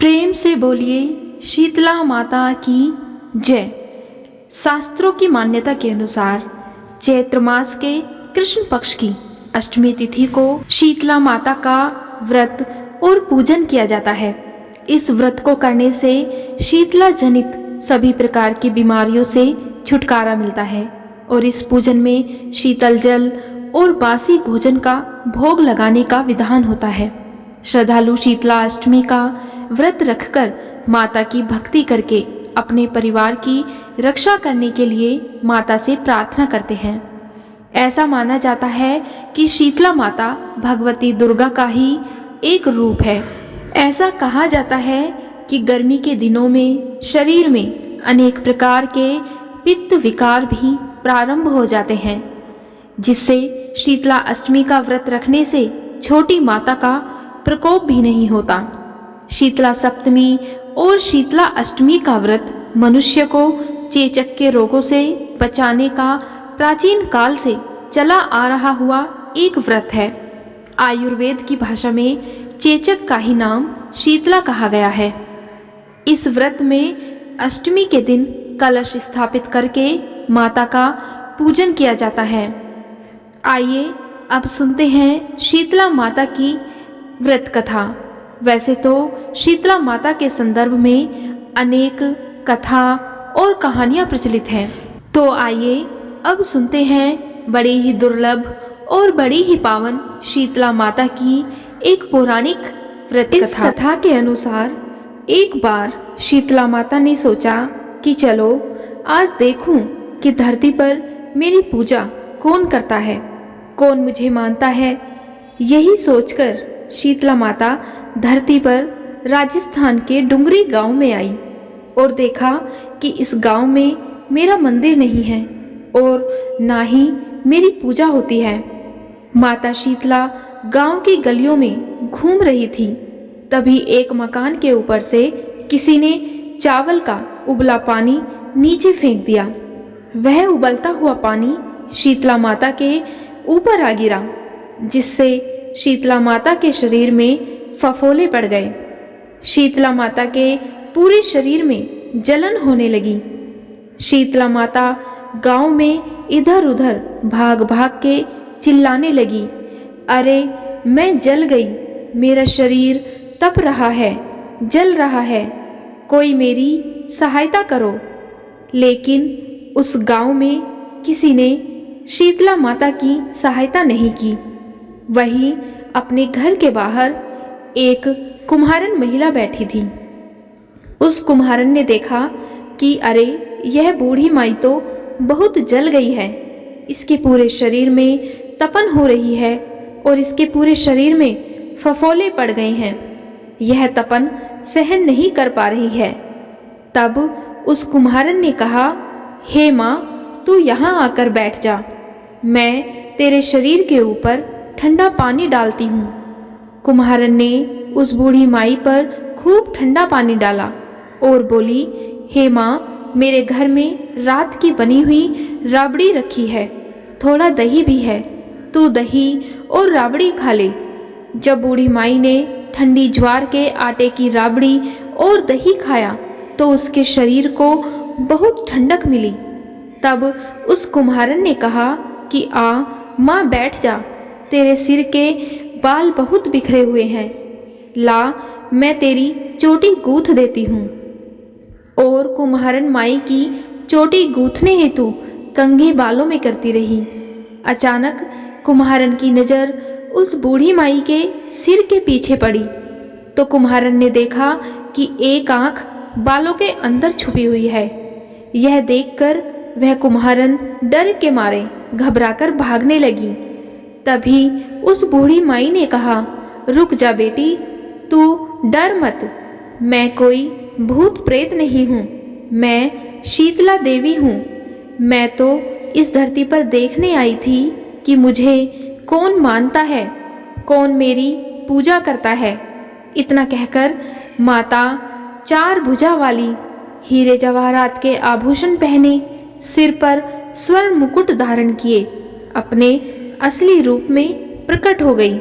प्रेम से बोलिए शीतला माता की जय। शास्त्रों की मान्यता के अनुसार चैत्र मास के कृष्ण पक्ष की अष्टमी तिथि को शीतला माता का व्रत और पूजन किया जाता है। इस व्रत को करने से शीतला जनित सभी प्रकार की बीमारियों से छुटकारा मिलता है और इस पूजन में शीतल जल और बासी भोजन का भोग लगाने का विधान होता है। श्रद्धालु शीतला अष्टमी का व्रत रखकर माता की भक्ति करके अपने परिवार की रक्षा करने के लिए माता से प्रार्थना करते हैं। ऐसा माना जाता है कि शीतला माता भगवती दुर्गा का ही एक रूप है। ऐसा कहा जाता है कि गर्मी के दिनों में शरीर में अनेक प्रकार के पित्त विकार भी प्रारंभ हो जाते हैं, जिससे शीतला अष्टमी का व्रत रखने से छोटी माता का प्रकोप भी नहीं होता। शीतला सप्तमी और शीतला अष्टमी का व्रत मनुष्य को चेचक के रोगों से बचाने का प्राचीन काल से चला आ रहा हुआ एक व्रत है। आयुर्वेद की भाषा में चेचक का ही नाम शीतला कहा गया है। इस व्रत में अष्टमी के दिन कलश स्थापित करके माता का पूजन किया जाता है। आइए अब सुनते हैं शीतला माता की व्रत कथा। वैसे तो शीतला माता के संदर्भ में अनेक कथा और कहानियां प्रचलित हैं, तो आइए अब सुनते हैं बड़ी ही दुर्लभ और बड़ी ही पावन शीतला माता की एक पौराणिक व्रत कथा। इस कथा के अनुसार एक बार शीतला माता ने सोचा कि चलो आज देखूं कि धरती पर मेरी पूजा कौन करता है, कौन मुझे मानता है। यही सोचकर शीतला माता धरती पर राजस्थान के डुंगरी गांव में आई और देखा कि इस गांव में मेरा मंदिर नहीं है और ना ही मेरी पूजा होती है। माता शीतला गांव की गलियों में घूम रही थी। तभी एक मकान के ऊपर से किसी ने चावल का उबला पानी नीचे फेंक दिया। वह उबलता हुआ पानी शीतला माता के ऊपर आ गिरा, जिससे शीतला माता के शरीर में फफोले पड़ गए। शीतला माता के पूरे शरीर में जलन होने लगी। शीतला माता गांव में इधर उधर भाग भाग के चिल्लाने लगी, अरे मैं जल गई, मेरा शरीर तप रहा है, जल रहा है, कोई मेरी सहायता करो। लेकिन उस गांव में किसी ने शीतला माता की सहायता नहीं की। वहीं अपने घर के बाहर एक कुम्हारन महिला बैठी थी। उस कुम्हारन ने देखा कि अरे यह बूढ़ी माई तो बहुत जल गई है, इसके पूरे शरीर में तपन हो रही है और इसके पूरे शरीर में फफोले पड़ गए हैं, यह तपन सहन नहीं कर पा रही है। तब उस कुम्हारन ने कहा, हे माँ तू यहाँ आकर बैठ जा, मैं तेरे शरीर के ऊपर ठंडा पानी डालती हूँ। कुम्हारन ने उस बूढ़ी माई पर खूब ठंडा पानी डाला और बोली, हे माँ मेरे घर में रात की बनी हुई राबड़ी रखी है, थोड़ा दही भी है, तू दही और राबड़ी खा ले। जब बूढ़ी माई ने ठंडी ज्वार के आटे की राबड़ी और दही खाया तो उसके शरीर को बहुत ठंडक मिली। तब उस कुम्हारन ने कहा कि आ माँ बैठ जा, तेरे सिर के बाल बहुत बिखरे हुए हैं, ला मैं तेरी चोटी गूंथ देती हूँ। और कुम्हारन माई की चोटी गूंथने हेतु कंघी बालों में करती रही। अचानक कुम्हारन की नज़र उस बूढ़ी माई के सिर के पीछे पड़ी तो कुम्हारन ने देखा कि एक आंख बालों के अंदर छुपी हुई है। यह देखकर वह कुम्हारन डर के मारे घबराकर भागने लगी। तभी उस बूढ़ी माई ने कहा, रुक जा बेटी, तू डर मत, मैं कोई भूत प्रेत नहीं हूँ, मैं शीतला देवी हूँ। मैं तो इस धरती पर देखने आई थी कि मुझे कौन मानता है, कौन मेरी पूजा करता है। इतना कहकर माता चार भुजा वाली हीरे जवाहरात के आभूषण पहने, सिर पर स्वर्ण मुकुट धारण किए अपने असली रूप में प्रकट हो गई।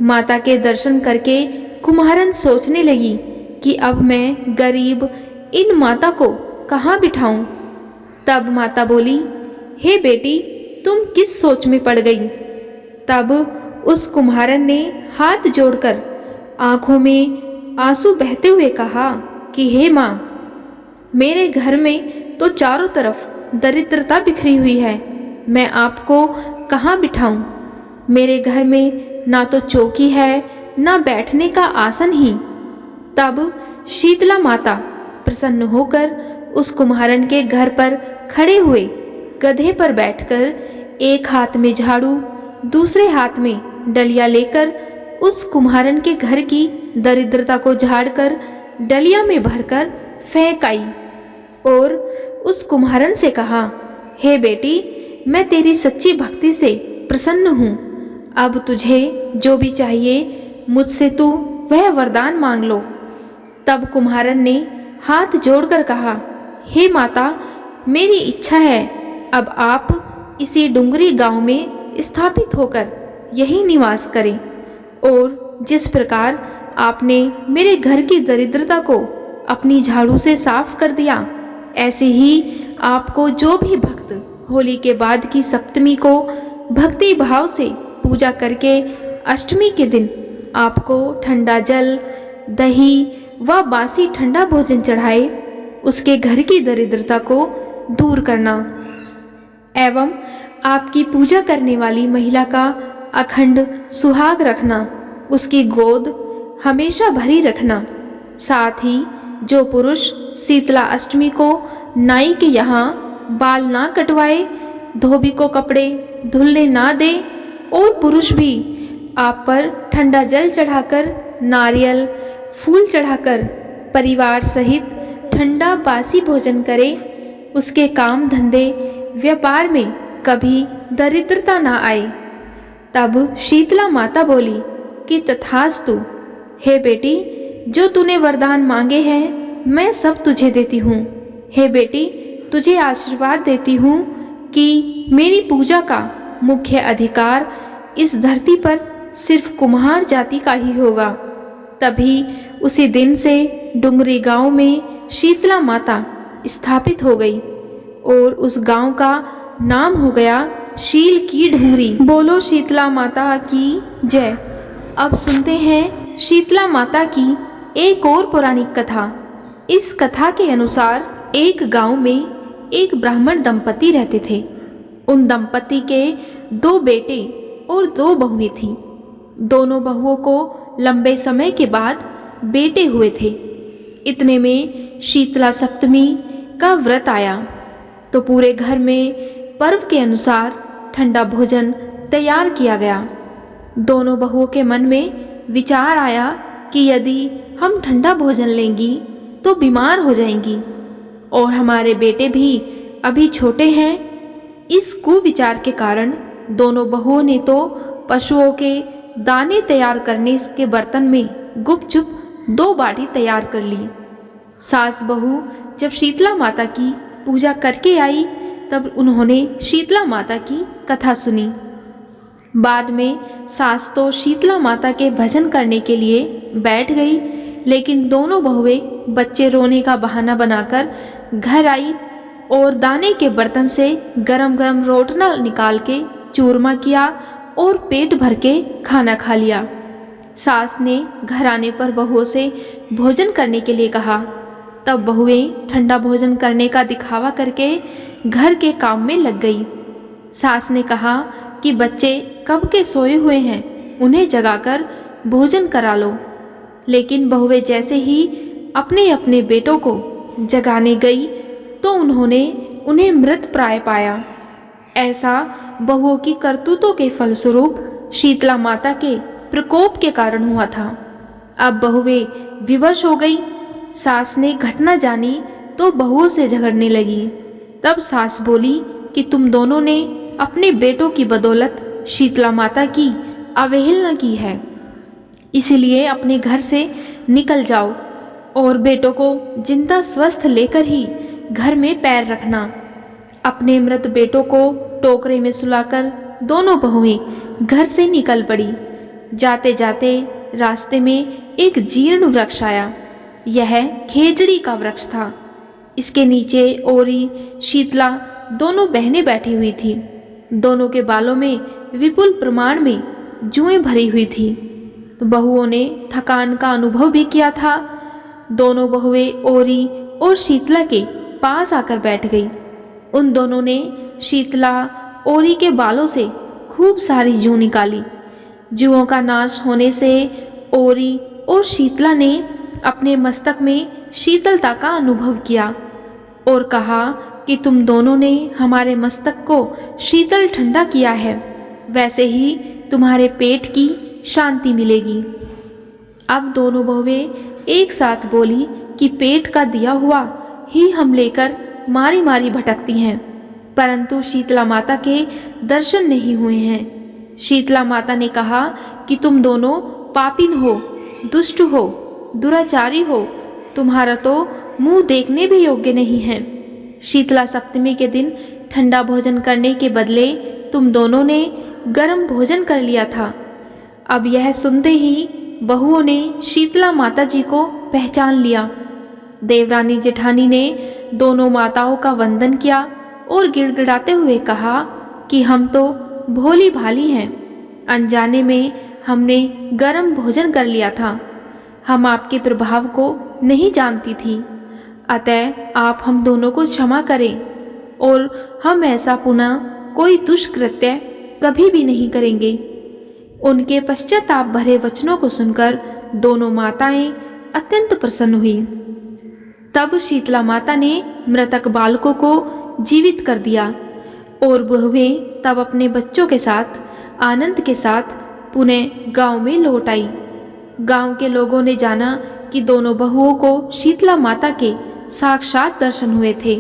माता के दर्शन करके कुम्हारन सोचने लगी कि अब मैं गरीब इन माता को कहाँ बिठाऊं। तब माता बोली, हे बेटी, तुम किस सोच में पड़ गई। तब उस कुम्हारन ने हाथ जोड़कर आंखों में आंसू बहते हुए कहा कि हे माँ, मेरे घर में तो चारों तरफ दरिद्रता बिखरी हुई है, मैं आपको कहाँ बिठाऊं। मेरे घर में ना तो चौकी है, ना बैठने का आसन ही। तब शीतला माता प्रसन्न होकर उस कुम्हारन के घर पर खड़े हुए गधे पर बैठकर एक हाथ में झाड़ू, दूसरे हाथ में डलिया लेकर उस कुम्हारन के घर की दरिद्रता को झाड़कर डलिया में भरकर फेंक आई और उस कुम्हारन से कहा, हे बेटी, मैं तेरी सच्ची भक्ति से प्रसन्न हूँ। अब तुझे जो भी चाहिए मुझसे तू वह वरदान मांग लो। तब कुम्हारन ने हाथ जोड़कर कहा, हे माता, मेरी इच्छा है अब आप इसी डुंगरी गांव में स्थापित होकर यही निवास करें और जिस प्रकार आपने मेरे घर की दरिद्रता को अपनी झाड़ू से साफ कर दिया, ऐसे ही आपको जो भी भक्त होली के बाद की सप्तमी को भक्ति भाव से पूजा करके अष्टमी के दिन आपको ठंडा जल, दही व बासी ठंडा भोजन चढ़ाए, उसके घर की दरिद्रता को दूर करना एवं आपकी पूजा करने वाली महिला का अखंड सुहाग रखना, उसकी गोद हमेशा भरी रखना। साथ ही जो पुरुष शीतला अष्टमी को नाई के यहाँ बाल ना कटवाए, धोबी को कपड़े धुलने ना दे और पुरुष भी आप पर ठंडा जल चढ़ाकर, नारियल फूल चढ़ाकर परिवार सहित ठंडा बासी भोजन करे, उसके काम धंधे व्यापार में कभी दरिद्रता ना आए। तब शीतला माता बोली कि तथास्तु, हे बेटी, जो तूने वरदान मांगे हैं मैं सब तुझे देती हूँ। हे बेटी, तुझे आशीर्वाद देती हूँ कि मेरी पूजा का मुख्य अधिकार इस धरती पर सिर्फ कुम्हार जाति का ही होगा। तभी उसी दिन से डुंगरी गांव में शीतला माता स्थापित हो गई और उस गांव का नाम हो गया शील की डुंगरी। बोलो शीतला माता की जय। अब सुनते हैं शीतला माता की एक और पौराणिक कथा। इस कथा के अनुसार एक गांव में एक ब्राह्मण दंपति रहते थे। उन दंपति के 2 बेटे और 2 बहुएं थीं। दोनों बहुओं को लंबे समय के बाद बेटे हुए थे। इतने में शीतला सप्तमी का व्रत आया तो पूरे घर में पर्व के अनुसार ठंडा भोजन तैयार किया गया। दोनों बहुओं के मन में विचार आया कि यदि हम ठंडा भोजन लेंगी तो बीमार हो जाएंगी और हमारे बेटे भी अभी छोटे हैं। इस कुविचार के कारण दोनों बहुओं ने तो पशुओं के दाने तैयार करने के बर्तन में गुपचुप 2 बाटी तैयार कर ली। सास बहू जब शीतला माता की पूजा करके आई तब उन्होंने शीतला माता की कथा सुनी। बाद में सास तो शीतला माता के भजन करने के लिए बैठ गई, लेकिन दोनों बहुएं बच्चे रोने का बहाना बनाकर घर आई और दाने के बर्तन से गरम गरम रोटना निकाल के चूरमा किया और पेट भर के खाना खा लिया। सास ने घर आने पर बहुओं से भोजन करने के लिए कहा। तब बहुएं ठंडा भोजन करने का दिखावा करके घर के काम में लग गई। सास ने कहा कि बच्चे कब के सोए हुए हैं, उन्हें जगाकर भोजन करा लो। लेकिन बहुएं जैसे ही अपने अपने बेटों को जगाने गई तो उन्होंने उन्हें मृत प्राय पाया। ऐसा बहुओं की करतूतों के फलस्वरूप शीतला माता के प्रकोप के कारण हुआ था। अब बहुएं विवश हो गई। सास ने घटना जानी तो बहुओं से झगड़ने लगी। तब सास बोली कि तुम दोनों ने अपने बेटों की बदौलत शीतला माता की अवहेलना की है, इसलिए अपने घर से निकल जाओ और बेटों को जिंदा स्वस्थ लेकर ही घर में पैर रखना। अपने मृत बेटों को टोकरे में सुलाकर दोनों बहुएं घर से निकल पड़ी। जाते जाते रास्ते में एक जीर्ण वृक्ष आया। यह खेजड़ी का वृक्ष था। इसके नीचे ओरी, शीतला दोनों बहनें बैठी हुई थी। दोनों के बालों में विपुल प्रमाण में जुएं भरी हुई थी। बहुओं ने थकान का अनुभव भी किया था। दोनों बहुएं ओरी और शीतला के पास आकर बैठ गई। उन दोनों ने शीतला ओरी के बालों से खूब सारी जूं निकाली। जुओं का नाश होने से ओरी और शीतला ने अपने मस्तक में शीतलता का अनुभव किया और कहा कि तुम दोनों ने हमारे मस्तक को शीतल ठंडा किया है, वैसे ही तुम्हारे पेट की शांति मिलेगी। अब दोनों बहुएं एक साथ बोली कि पेट का दिया हुआ ही हम लेकर मारी मारी भटकती हैं, परंतु शीतला माता के दर्शन नहीं हुए हैं। शीतला माता ने कहा कि तुम दोनों पापिन हो, दुष्ट हो, दुराचारी हो, तुम्हारा तो मुंह देखने भी योग्य नहीं है। शीतला सप्तमी के दिन ठंडा भोजन करने के बदले तुम दोनों ने गर्म भोजन कर लिया था। अब यह सुनते ही बहुओं ने शीतला माता जी को पहचान लिया। देवरानी जेठानी ने दोनों माताओं का वंदन किया और गिड़गिड़ाते हुए कहा कि हम तो भोली भाली हैं, अनजाने में हमने गर्म भोजन कर लिया था। हम आपके प्रभाव को नहीं जानती थी, अतः आप हम दोनों को क्षमा करें और हम ऐसा पुनः कोई दुष्कृत्य कभी भी नहीं करेंगे। उनके पश्चाताप भरे वचनों को सुनकर दोनों माताएं अत्यंत प्रसन्न हुई। तब शीतला माता ने मृतक बालकों को जीवित कर दिया और बहुएं तब अपने बच्चों के साथ आनंद के साथ पुनः गांव में लौट आई। गांव के लोगों ने जाना कि दोनों बहुओं को शीतला माता के साक्षात दर्शन हुए थे।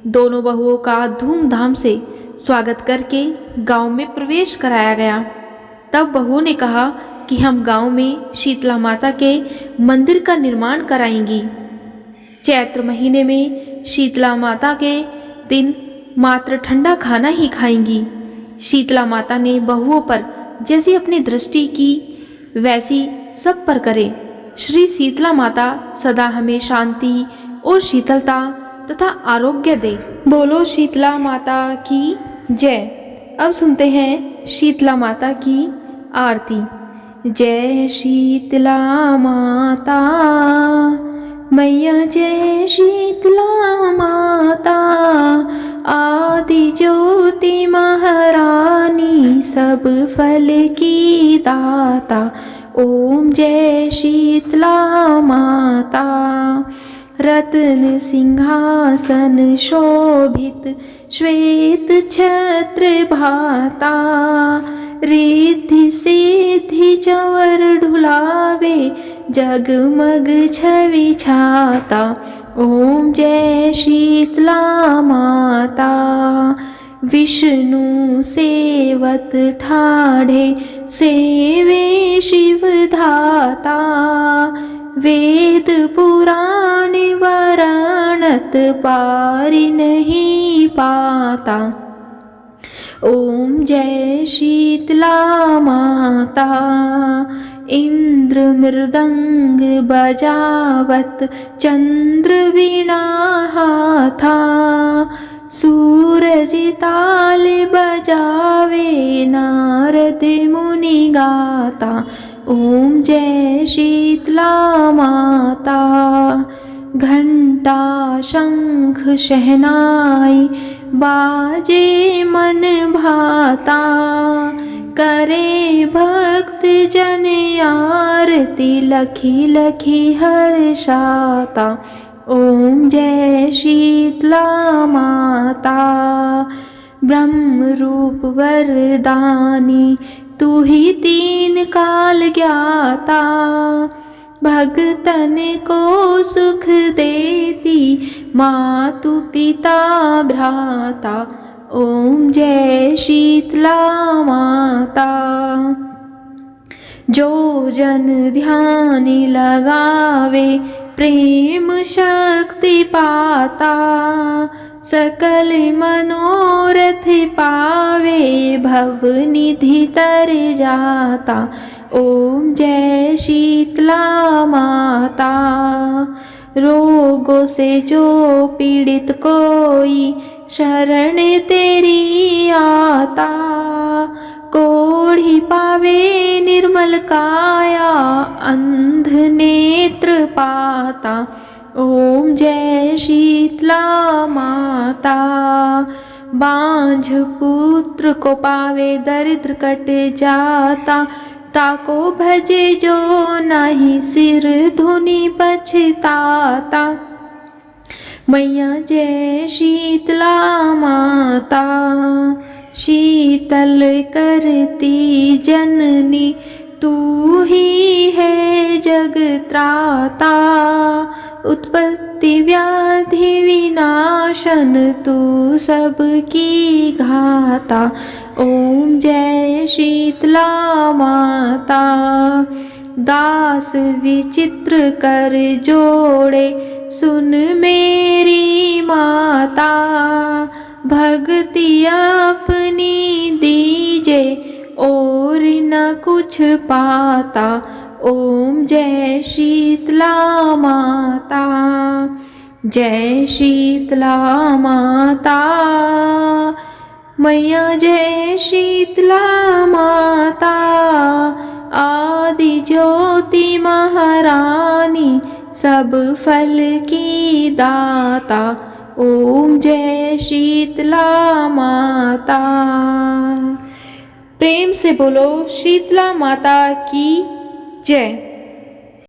दोनों बहुओं का धूमधाम से स्वागत करके गांव में प्रवेश कराया गया। तब बहुओं ने कहा कि हम गांव में शीतला माता के मंदिर का निर्माण कराएंगी। चैत्र महीने में शीतला माता के दिन मात्र ठंडा खाना ही खाएंगी। शीतला माता ने बहुओं पर जैसी अपनी दृष्टि की वैसी सब पर करे। श्री शीतला माता सदा हमें शांति और शीतलता तथा आरोग्य दे। बोलो शीतला माता की जय। अब सुनते हैं शीतला माता की आरती। जय शीतला माता मैया, जय शीतला माता, आदि ज्योति महारानी, सब फल की दाता। ओम जय शीतला माता। रत्न सिंहासन शोभित श्वेत छत्र भाता, रिद्धि सिद्धि चंवर ढुलावे, जगमग छवि छाता। ओम जय शीतला माता। विष्णु सेवत ठाढ़े, सेवे शिव धाता, वेद पुराण वराणत पारि नहीं पाता। ओम जय शीतला माता। इंद्र मृदंग बजावत, चंद्र वीणा हाथा, सूरज ताल बजावे, नारद मुनि गाता। ओम जय शीतला माता। घंटा शंख शहनाई, बाजे मन भाता, करे भक्त जन आरती, लखी लखी हर्षाता। ओम जय शीतला माता। ब्रह्म रूप वरदानी, तू ही तीन काल ज्ञाता, भगतन को सुख देती, मातु पिता भ्राता। ओम जय शीतला माता। जो जन ध्यान लगावे, प्रेम शक्ति पाता, सकल मनोरथ पावे, भव निधि तर जाता। ओम जय शीतला माता। रोगों से जो पीड़ित कोई शरण तेरी आता, कोढ़ी पावे निर्मल काया, अंध नेत्र पाता। ओम जय शीतला माता। बांझ पुत्र को पावे दरिद्र कट जाता, ताको भजे जो नाही सिर धुनि पछताता। मैया जय शीतला माता। शीतल करती जननी तू ही है जग त्राता, उत्पत्ति व्याधि विनाशन तू सबकी घाता। ओम जय शीतला माता। दास विचित्र कर जोड़े सुन मेरी माता, भक्ति अपनी दीजे और न कुछ पाता। ओम जय शीतला माता। जय शीतला माता। मैया जय शीतला माता। आदि ज्योति महारानी सब फल की दाता। ओम जय शीतला माता। प्रेम से बोलो शीतला माता की जय।